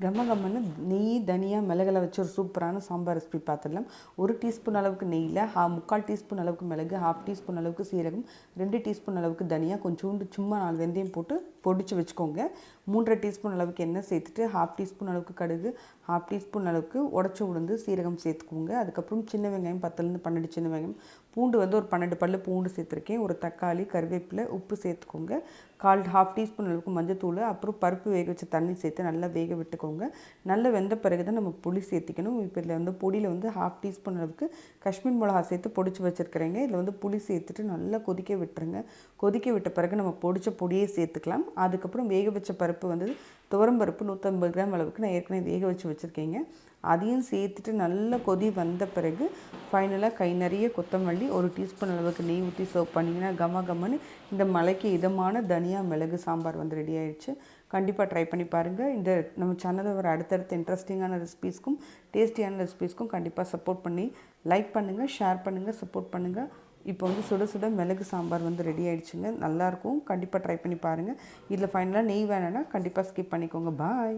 கம கம்மன்னு நெய் தனியா மிளகுல வச்சு ஒரு சூப்பரான சாம்பார் ரெசிபி பார்த்துடலாம். 1 டீஸ்பூன் அளவுக்கு நெய்யில் 3/4 டீஸ்பூன் அளவுக்கு மிளகு, 1/2 டீஸ்பூன் அளவுக்கு சீரகம், 2 டீஸ்பூன் அளவுக்கு தனியா, கொஞ்சோண்டு சும்மா 4 வெந்தயம் போட்டு பொடிச்சு வச்சுக்கோங்க. 3/2 டீஸ்பூன் அளவுக்கு எண்ணெய் சேர்த்துட்டு 1/2 டீஸ்பூன் அளவுக்கு கடுகு, 1/2 டீஸ்பூன் அளவுக்கு உடச்ச உளுந்து, சீரகம் சேர்த்துக்கோங்க. அதுக்கப்புறம் சின்ன வெங்காயம் 10லேருந்து 12 சின்ன வெங்காயம், பூண்டு வந்து ஒரு 12 பல்லு பூண்டு சேர்த்துருக்கேன், ஒரு தக்காளி, கருவேப்பிலை, உப்பு சேர்த்துக்கோங்க. 1/2 டீஸ்பூன் அளவுக்கு மஞ்சத்தூள், அப்புறம் பருப்பு வேக வச்ச தண்ணி சேர்த்து நல்லா வேக விட்டுக்கோங்க. நல்லா வெந்த பிறகு தான் நம்ம புளி சேர்த்திக்கணும். இப்போ இதில் வந்து பொடியில் வந்து 1/2 டீஸ்பூன் அளவுக்கு காஷ்மீர் மிளகா சேர்த்து பொடிச்சு வச்சுருக்கிறேங்க. இதில் வந்து புளி சேர்த்துட்டு நல்லா கொதிக்க விட்டுருங்க. கொதிக்க விட்ட பிறகு நம்ம பொடிச்ச பொடியே சேர்த்துக்கலாம். அதுக்கப்புறம் வேக வச்ச பருப்பு வந்து துவரம்பருப்பு 150 கிராம் அளவுக்கு நான் ஏற்கனவே வேக வச்சு வச்சுருக்கேங்க. அதையும் சேர்த்துட்டு நல்லா கொதி வந்த பிறகு ஃபைனலாக கை நிறைய கொத்தமல்லி, 1 டீஸ்பூன் அளவுக்கு நெய் ஊற்றி சர்வ் பண்ணிங்கன்னா கம கம்மன்னு இந்த மலைக்கு இதமான தனியா மிளகு சாம்பார் வந்து ரெடி ஆயிடுச்சு. கண்டிப்பாக ட்ரை பண்ணி பாருங்கள். இந்த நம்ம சேனலில் வர அடுத்தடுத்த இன்ட்ரெஸ்டிங்கான ரெசிபீஸ்க்கும் டேஸ்டியான ரெசிபீஸ்க்கும் கண்டிப்பாக சப்போர்ட் பண்ணி லைக் பண்ணுங்கள், ஷேர் பண்ணுங்கள், சப்போர்ட் பண்ணுங்கள். இப்போ வந்து சுட சுட மிளகு சாம்பார் வந்து ரெடி ஆகிடுச்சுங்க. நல்லாயிருக்கும். கண்டிப்பாக ட்ரை பண்ணி பாருங்கள். இதில் ஃபைனலாக நெய் வேணும்னா கண்டிப்பாக ஸ்கிப் பண்ணிக்கோங்க. பாய்.